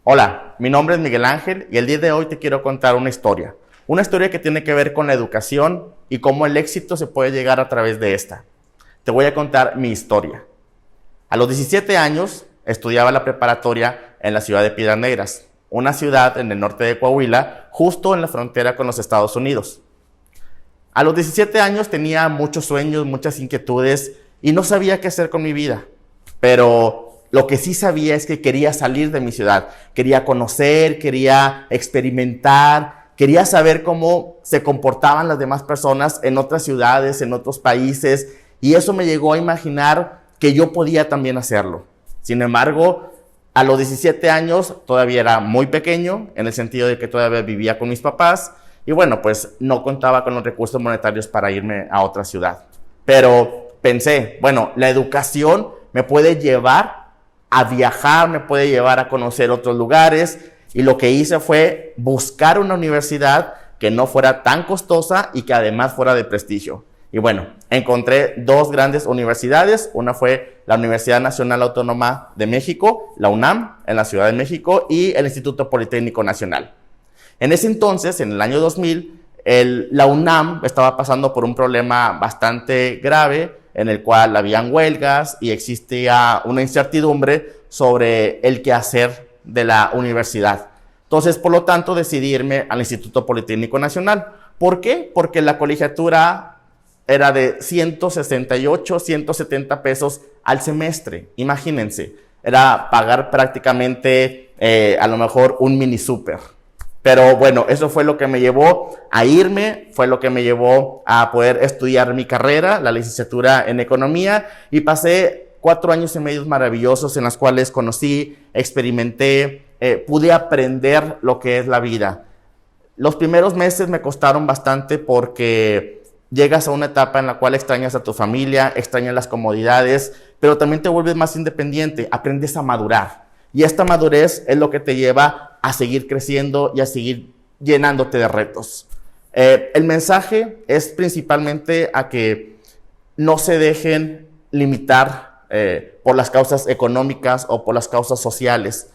Hola, mi nombre es Miguel Ángel y el día de hoy te quiero contar una historia. Una historia que tiene que ver con la educación y cómo el éxito se puede llegar a través de esta. Te voy a contar mi historia. A los 17 años estudiaba la preparatoria en la ciudad de Piedras Negras, una ciudad en el norte de Coahuila, justo en la frontera con los Estados Unidos. A los 17 años tenía muchos sueños, muchas inquietudes y no sabía qué hacer con mi vida, pero lo que sí sabía es que quería salir de mi ciudad, quería conocer, quería experimentar, quería saber cómo se comportaban las demás personas en otras ciudades, en otros países, y eso me llegó a imaginar que yo podía también hacerlo. Sin embargo, a los 17 años todavía era muy pequeño, en el sentido de que todavía vivía con mis papás, y bueno, pues no contaba con los recursos monetarios para irme a otra ciudad. Pero pensé, bueno, la educación me puede llevar a viajar, me puede llevar a conocer otros lugares, y lo que hice fue buscar una universidad que no fuera tan costosa y que además fuera de prestigio. Y bueno, encontré dos grandes universidades. Una fue la Universidad Nacional Autónoma de México, la UNAM, en la Ciudad de México, y el Instituto Politécnico Nacional. En ese entonces, en el año 2000, la UNAM estaba pasando por un problema bastante grave, en el cual habían huelgas y existía una incertidumbre sobre el quehacer de la universidad. Entonces, por lo tanto, decidí irme al Instituto Politécnico Nacional. ¿Por qué? Porque la colegiatura era de 168, 170 pesos al semestre. Imagínense, era pagar prácticamente a lo mejor un mini súper. Pero bueno, eso fue lo que me llevó a irme, fue lo que me llevó a poder estudiar mi carrera, la licenciatura en Economía, y pasé 4 años y medio maravillosos en los cuales conocí, experimenté, pude aprender lo que es la vida. Los primeros meses me costaron bastante porque llegas a una etapa en la cual extrañas a tu familia, extrañas las comodidades, pero también te vuelves más independiente, aprendes a madurar. Y esta madurez es lo que te lleva a seguir creciendo y a seguir llenándote de retos. El mensaje es principalmente a que no se dejen limitar por las causas económicas o por las causas sociales.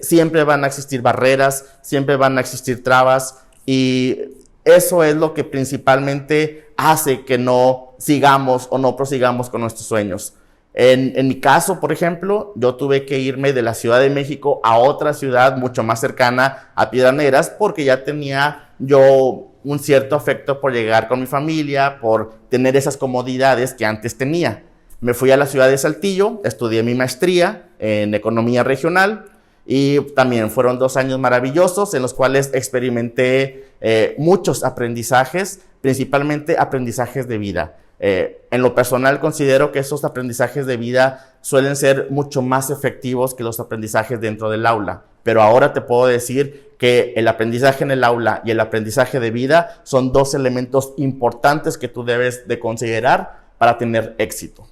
Siempre van a existir barreras, siempre van a existir trabas, y eso es lo que principalmente hace que no sigamos o no prosigamos con nuestros sueños. En mi caso, por ejemplo, yo tuve que irme de la Ciudad de México a otra ciudad mucho más cercana a Piedras Negras, porque ya tenía yo un cierto afecto por llegar con mi familia, por tener esas comodidades que antes tenía. Me fui a la ciudad de Saltillo, estudié mi maestría en Economía Regional, y también fueron 2 años maravillosos en los cuales experimenté muchos aprendizajes, principalmente aprendizajes de vida. En lo personal considero que esos aprendizajes de vida suelen ser mucho más efectivos que los aprendizajes dentro del aula, pero ahora te puedo decir que el aprendizaje en el aula y el aprendizaje de vida son 2 elementos importantes que tú debes de considerar para tener éxito.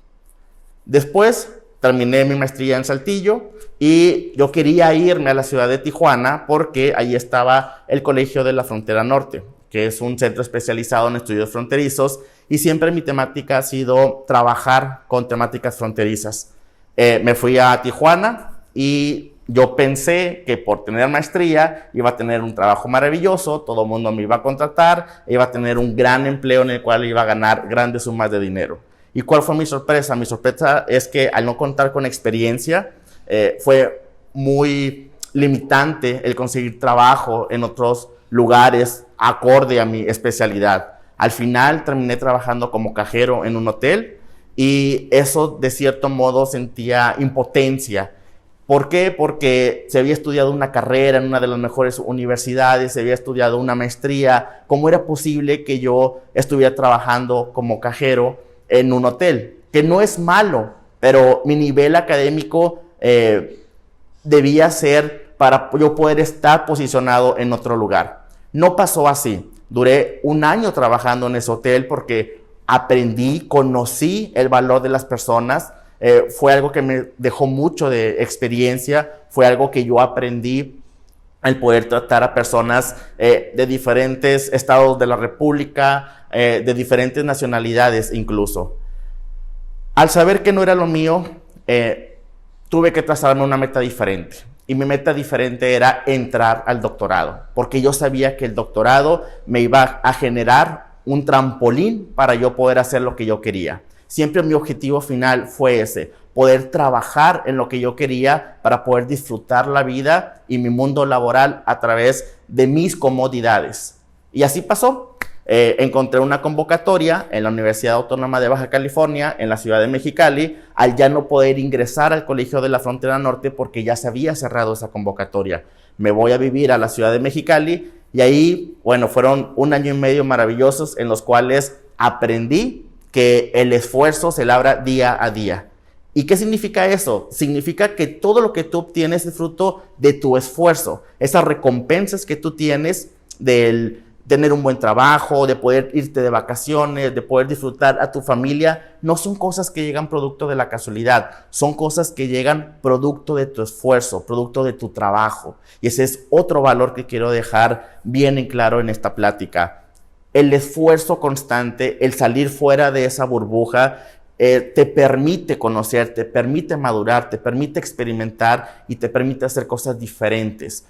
Después terminé mi maestría en Saltillo y yo quería irme a la ciudad de Tijuana porque ahí estaba el Colegio de la Frontera Norte, que es un centro especializado en estudios fronterizos, y siempre mi temática ha sido trabajar con temáticas fronterizas. Me fui a Tijuana y yo pensé que por tener maestría iba a tener un trabajo maravilloso, todo el mundo me iba a contratar, iba a tener un gran empleo en el cual iba a ganar grandes sumas de dinero. ¿Y cuál fue mi sorpresa? Mi sorpresa es que al no contar con experiencia, fue muy limitante el conseguir trabajo en otros lugares acorde a mi especialidad. Al final terminé trabajando como cajero en un hotel, y eso de cierto modo sentía impotencia. ¿Por qué? Porque se había estudiado una carrera en una de las mejores universidades, se había estudiado una maestría. ¿Cómo era posible que yo estuviera trabajando como cajero en un hotel? Que no es malo, pero mi nivel académico debía ser para yo poder estar posicionado en otro lugar. No pasó así. Duré 1 año trabajando en ese hotel porque aprendí, conocí el valor de las personas. Fue algo que me dejó mucho de experiencia, fue algo que yo aprendí, el poder tratar a personas de diferentes estados de la República, de diferentes nacionalidades incluso. Al saber que no era lo mío, tuve que trazarme una meta diferente. Y mi meta diferente era entrar al doctorado, porque yo sabía que el doctorado me iba a generar un trampolín para yo poder hacer lo que yo quería. Siempre mi objetivo final fue ese, poder trabajar en lo que yo quería para poder disfrutar la vida y mi mundo laboral a través de mis comodidades. Y así pasó. Encontré una convocatoria en la Universidad Autónoma de Baja California, en la ciudad de Mexicali, al ya no poder ingresar al Colegio de la Frontera Norte porque ya se había cerrado esa convocatoria. Me voy a vivir a la ciudad de Mexicali y ahí, bueno, fueron 1 año y medio maravillosos en los cuales aprendí que el esfuerzo se labra día a día. ¿Y qué significa eso? Significa que todo lo que tú obtienes es fruto de tu esfuerzo. Esas recompensas que tú tienes del tener un buen trabajo, de poder irte de vacaciones, de poder disfrutar a tu familia, no son cosas que llegan producto de la casualidad, son cosas que llegan producto de tu esfuerzo, producto de tu trabajo. Y ese es otro valor que quiero dejar bien en claro en esta plática. El esfuerzo constante, el salir fuera de esa burbuja, te permite conocer, te permite madurar, te permite experimentar y te permite hacer cosas diferentes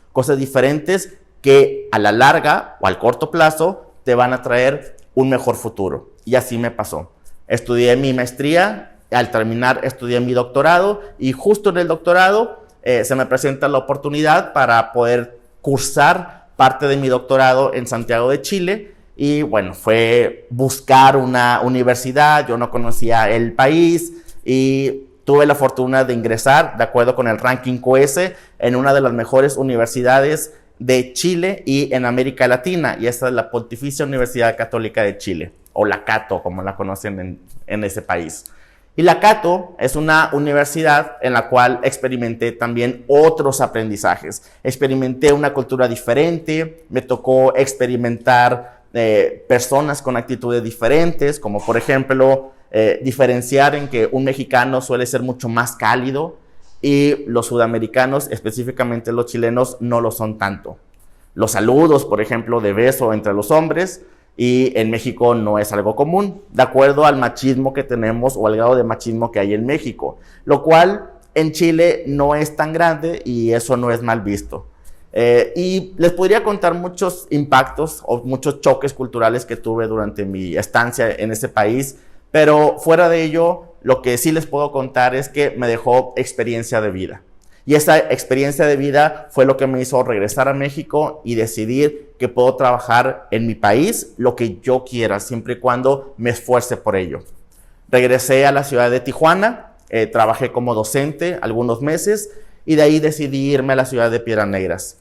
que a la larga o al corto plazo te van a traer un mejor futuro. Y así me pasó. Estudié mi maestría, al terminar estudié mi doctorado y justo en el doctorado se me presenta la oportunidad para poder cursar parte de mi doctorado en Santiago de Chile. Y bueno, fue buscar una universidad, yo no conocía el país y tuve la fortuna de ingresar, de acuerdo con el ranking QS, en una de las mejores universidades de Chile y en América Latina, y esta es la Pontificia Universidad Católica de Chile, o la Cato, como la conocen en ese país. Y la Cato es una universidad en la cual experimenté también otros aprendizajes. Experimenté una cultura diferente, me tocó experimentar personas con actitudes diferentes, como por ejemplo, diferenciar en que un mexicano suele ser mucho más cálido, y los sudamericanos, específicamente los chilenos, no lo son tanto. Los saludos, por ejemplo, de beso entre los hombres, y en México no es algo común, de acuerdo al machismo que tenemos o al grado de machismo que hay en México, lo cual en Chile no es tan grande y eso no es mal visto. Y les podría contar muchos impactos o muchos choques culturales que tuve durante mi estancia en ese país, pero fuera de ello, lo que sí les puedo contar es que me dejó experiencia de vida. Y esa experiencia de vida fue lo que me hizo regresar a México y decidir que puedo trabajar en mi país lo que yo quiera, siempre y cuando me esfuerce por ello. Regresé a la ciudad de Tijuana, trabajé como docente algunos meses y de ahí decidí irme a la ciudad de Piedras Negras.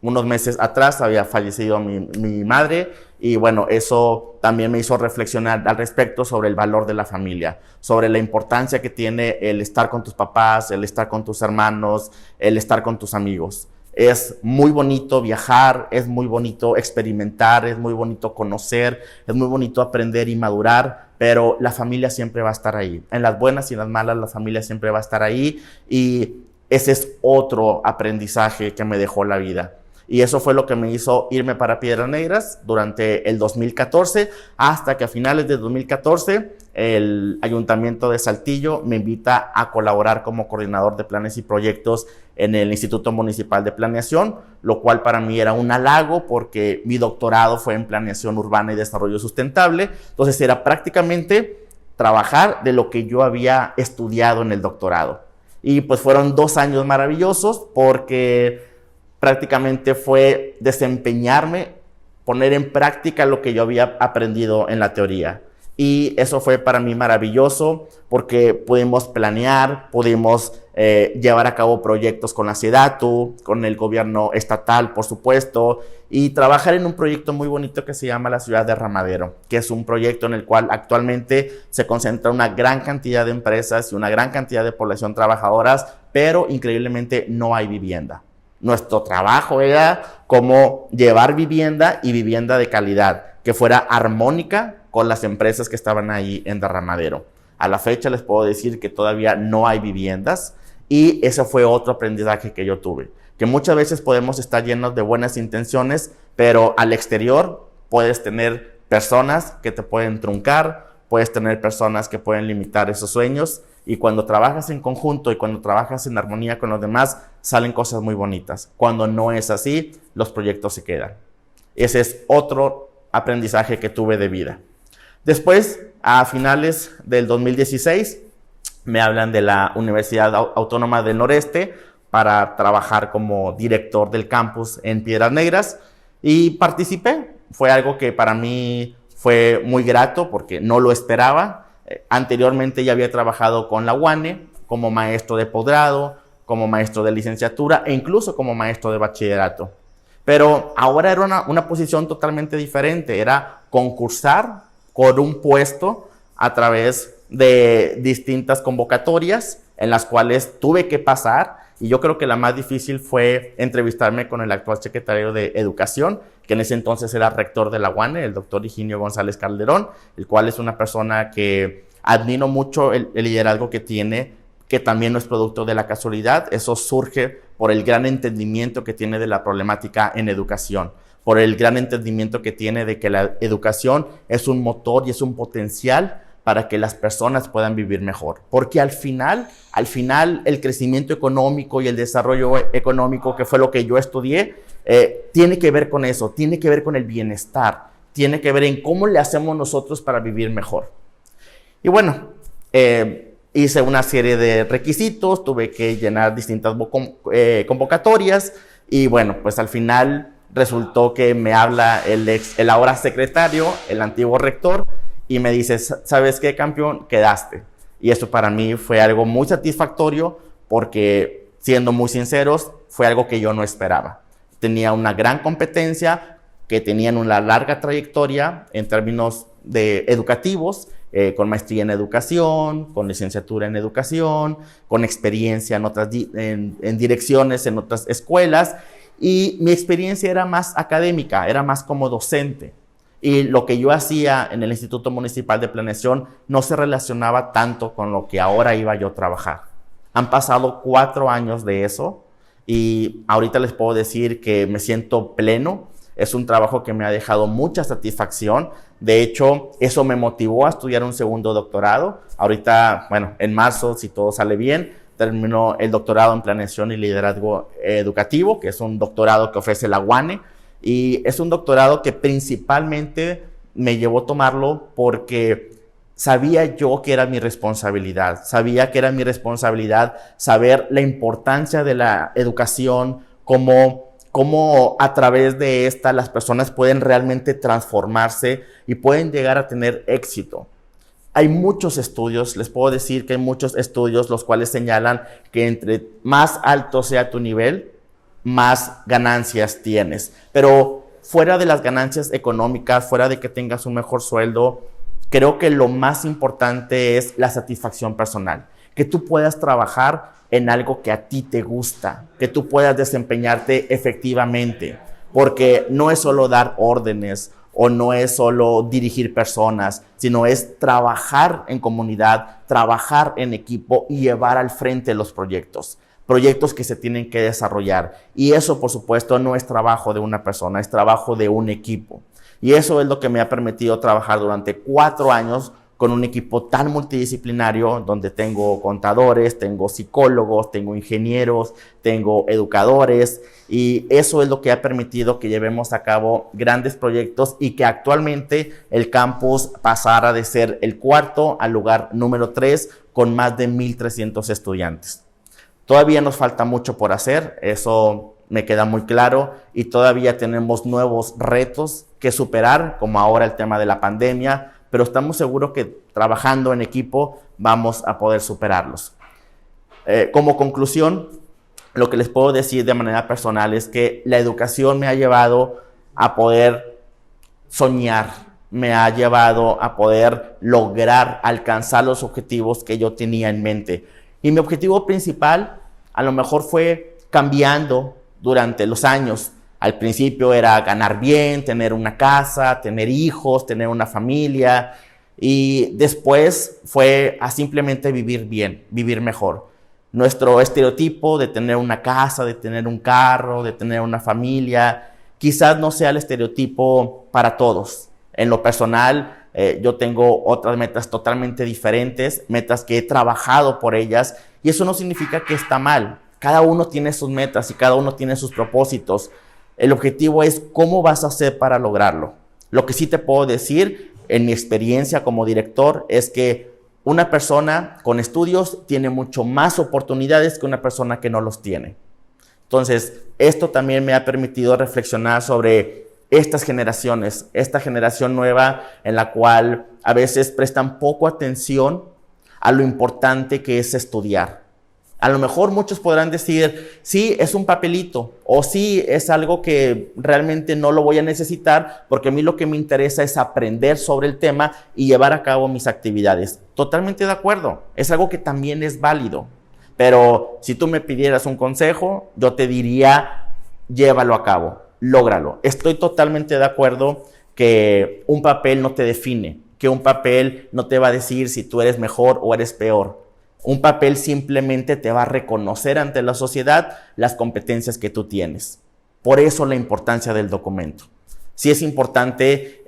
Unos meses atrás había fallecido mi madre y bueno, eso también me hizo reflexionar al respecto sobre el valor de la familia, sobre la importancia que tiene el estar con tus papás, el estar con tus hermanos, el estar con tus amigos. Es muy bonito viajar, es muy bonito experimentar, es muy bonito conocer, es muy bonito aprender y madurar, pero la familia siempre va a estar ahí. En las buenas y en las malas, la familia siempre va a estar ahí y ese es otro aprendizaje que me dejó la vida. Y eso fue lo que me hizo irme para Piedras Negras durante el 2014, hasta que a finales de 2014 el Ayuntamiento de Saltillo me invita a colaborar como coordinador de planes y proyectos en el Instituto Municipal de Planeación, lo cual para mí era un halago porque mi doctorado fue en Planeación Urbana y Desarrollo Sustentable. Entonces era prácticamente trabajar de lo que yo había estudiado en el doctorado. Y pues fueron 2 años maravillosos porque prácticamente fue desempeñarme, poner en práctica lo que yo había aprendido en la teoría. Y eso fue para mí maravilloso porque pudimos planear, pudimos llevar a cabo proyectos con la SEDATU, con el gobierno estatal, por supuesto, y trabajar en un proyecto muy bonito que se llama la Ciudad de Ramadero, que es un proyecto en el cual actualmente se concentra una gran cantidad de empresas y una gran cantidad de población trabajadoras, pero increíblemente no hay vivienda. Nuestro trabajo era como llevar vivienda y vivienda de calidad, que fuera armónica con las empresas que estaban ahí en Derramadero. A la fecha les puedo decir que todavía no hay viviendas y ese fue otro aprendizaje que yo tuve, que muchas veces podemos estar llenos de buenas intenciones, pero al exterior puedes tener personas que te pueden truncar, puedes tener personas que pueden limitar esos sueños Y cuando trabajas en conjunto y cuando trabajas en armonía con los demás, salen cosas muy bonitas. Cuando no es así, los proyectos se quedan. Ese es otro aprendizaje que tuve de vida. Después, a finales del 2016, me hablan de la Universidad Autónoma del Noreste para trabajar como director del campus en Piedras Negras y participé. Fue algo que para mí fue muy grato porque no lo esperaba. Anteriormente ya había trabajado con la UANE como maestro de posgrado, como maestro de licenciatura e incluso como maestro de bachillerato. Pero ahora era una posición totalmente diferente, era concursar por un puesto a través de distintas convocatorias en las cuales tuve que pasar, y yo creo que la más difícil fue entrevistarme con el actual secretario de Educación, que en ese entonces era rector de la UANE, el doctor Higinio González Calderón, el cual es una persona que admiro mucho el liderazgo que tiene, que también no es producto de la casualidad. Eso surge por el gran entendimiento que tiene de la problemática en educación, por el gran entendimiento que tiene de que la educación es un motor y es un potencial para que las personas puedan vivir mejor. Porque al final, el crecimiento económico y el desarrollo económico, que fue lo que yo estudié, tiene que ver con eso, tiene que ver con el bienestar, tiene que ver en cómo le hacemos nosotros para vivir mejor. Y bueno, hice una serie de requisitos, tuve que llenar distintas convocatorias y bueno, pues al final resultó que me habla el ahora secretario, el antiguo rector, y me dice, ¿sabes qué, campeón? Quedaste. Y eso para mí fue algo muy satisfactorio porque, siendo muy sinceros, fue algo que yo no esperaba. Tenía una gran competencia, que tenían una larga trayectoria en términos educativos, con maestría en educación, con licenciatura en educación, con experiencia en direcciones en otras escuelas, y mi experiencia era más académica, era más como docente. Y lo que yo hacía en el Instituto Municipal de Planeación no se relacionaba tanto con lo que ahora iba yo a trabajar. Han pasado 4 años de eso y ahorita les puedo decir que me siento pleno. Es un trabajo que me ha dejado mucha satisfacción. De hecho, eso me motivó a estudiar un segundo doctorado. Ahorita, bueno, en marzo, si todo sale bien, termino el doctorado en Planeación y Liderazgo Educativo, que es un doctorado que ofrece la UANE. Y es un doctorado que principalmente me llevó a tomarlo porque sabía yo que era mi responsabilidad. Sabía que era mi responsabilidad saber la importancia de la educación, cómo a través de esta las personas pueden realmente transformarse y pueden llegar a tener éxito. Hay muchos estudios, les puedo decir que hay muchos estudios los cuales señalan que entre más alto sea tu nivel, más ganancias tienes. Pero fuera de las ganancias económicas, fuera de que tengas un mejor sueldo, creo que lo más importante es la satisfacción personal. Que tú puedas trabajar en algo que a ti te gusta, que tú puedas desempeñarte efectivamente, porque no es solo dar órdenes o no es solo dirigir personas, sino es trabajar en comunidad, trabajar en equipo y llevar al frente los proyectos que se tienen que desarrollar. Y eso, por supuesto, no es trabajo de una persona, es trabajo de un equipo. Y eso es lo que me ha permitido trabajar durante 4 años con un equipo tan multidisciplinario, donde tengo contadores, tengo psicólogos, tengo ingenieros, tengo educadores, y eso es lo que ha permitido que llevemos a cabo grandes proyectos y que actualmente el campus pasara de ser el 4º al lugar número 3 con más de 1,300 estudiantes. Todavía nos falta mucho por hacer, eso me queda muy claro, y todavía tenemos nuevos retos que superar, como ahora el tema de la pandemia, pero estamos seguros que trabajando en equipo vamos a poder superarlos. Como conclusión, lo que les puedo decir de manera personal es que la educación me ha llevado a poder soñar, me ha llevado a poder lograr alcanzar los objetivos que yo tenía en mente. Y mi objetivo principal a lo mejor fue cambiando durante los años. Al principio era ganar bien, tener una casa, tener hijos, tener una familia. Y después fue a simplemente vivir bien, vivir mejor. Nuestro estereotipo de tener una casa, de tener un carro, de tener una familia, quizás no sea el estereotipo para todos. En lo personal, yo tengo otras metas totalmente diferentes, metas que he trabajado por ellas, y eso no significa que está mal. Cada uno tiene sus metas y cada uno tiene sus propósitos. El objetivo es cómo vas a hacer para lograrlo. Lo que sí te puedo decir, en mi experiencia como director, es que una persona con estudios tiene mucho más oportunidades que una persona que no los tiene. Entonces, esto también me ha permitido reflexionar sobre estas generaciones, esta generación nueva en la cual a veces prestan poco atención a lo importante que es estudiar. A lo mejor muchos podrán decir, sí, es un papelito, o sí, es algo que realmente no lo voy a necesitar, porque a mí lo que me interesa es aprender sobre el tema y llevar a cabo mis actividades. Totalmente de acuerdo, es algo que también es válido. Pero si tú me pidieras un consejo, yo te diría, llévalo a cabo, lógralo. Estoy totalmente de acuerdo que un papel no te define, que un papel no te va a decir si tú eres mejor o eres peor. Un papel simplemente te va a reconocer ante la sociedad las competencias que tú tienes. Por eso la importancia del documento. Sí es importante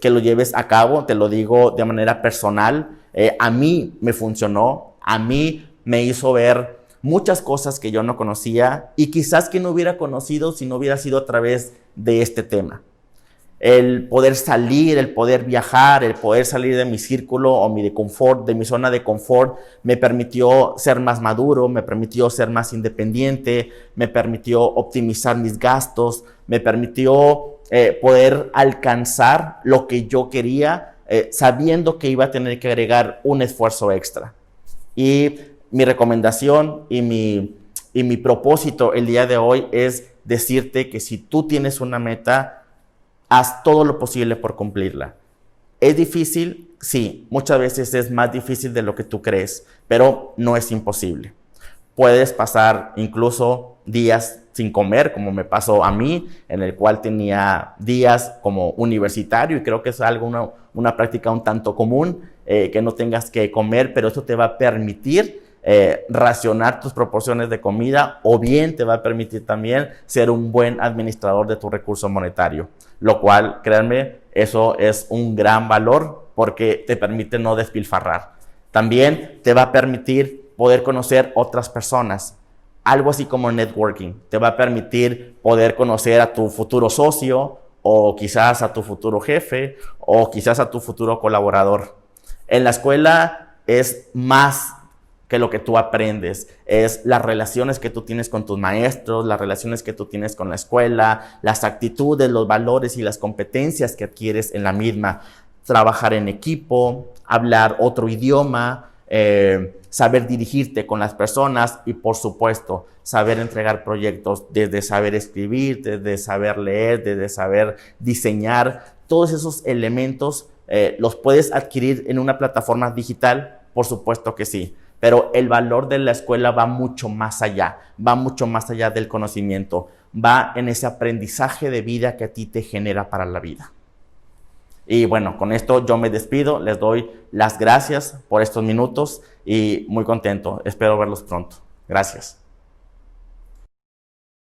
que lo lleves a cabo, te lo digo de manera personal. A mí me funcionó, a mí me hizo ver muchas cosas que yo no conocía y quizás que no hubiera conocido si no hubiera sido a través de este tema. El poder salir, el poder viajar, el poder salir de mi círculo o de mi zona de confort, me permitió ser más maduro, me permitió ser más independiente, me permitió optimizar mis gastos, me permitió poder alcanzar lo que yo quería, sabiendo que iba a tener que agregar un esfuerzo extra. Y mi recomendación y mi propósito el día de hoy es decirte que si tú tienes una meta, haz todo lo posible por cumplirla. ¿Es difícil? Sí, muchas veces es más difícil de lo que tú crees, pero no es imposible. Puedes pasar incluso días sin comer, como me pasó a mí, en el cual tenía días como universitario, y creo que es algo, una práctica un tanto común, que no tengas que comer, pero eso te va a permitir racionar tus proporciones de comida, o bien te va a permitir también ser un buen administrador de tu recurso monetario, lo cual, créanme, eso es un gran valor porque te permite no despilfarrar. También te va a permitir poder conocer otras personas, algo así como networking. Te va a permitir poder conocer a tu futuro socio, o quizás a tu futuro jefe, o quizás a tu futuro colaborador. En la escuela es más que lo que tú aprendes, es las relaciones que tú tienes con tus maestros, las relaciones que tú tienes con la escuela, las actitudes, los valores y las competencias que adquieres en la misma. Trabajar en equipo, hablar otro idioma, saber dirigirte con las personas y, por supuesto, saber entregar proyectos, desde saber escribir, desde saber leer, desde saber diseñar. Todos esos elementos los puedes adquirir en una plataforma digital, por supuesto que sí. Pero el valor de la escuela va mucho más allá del conocimiento, va en ese aprendizaje de vida que a ti te genera para la vida. Y bueno, con esto yo me despido, les doy las gracias por estos minutos y muy contento, espero verlos pronto. Gracias.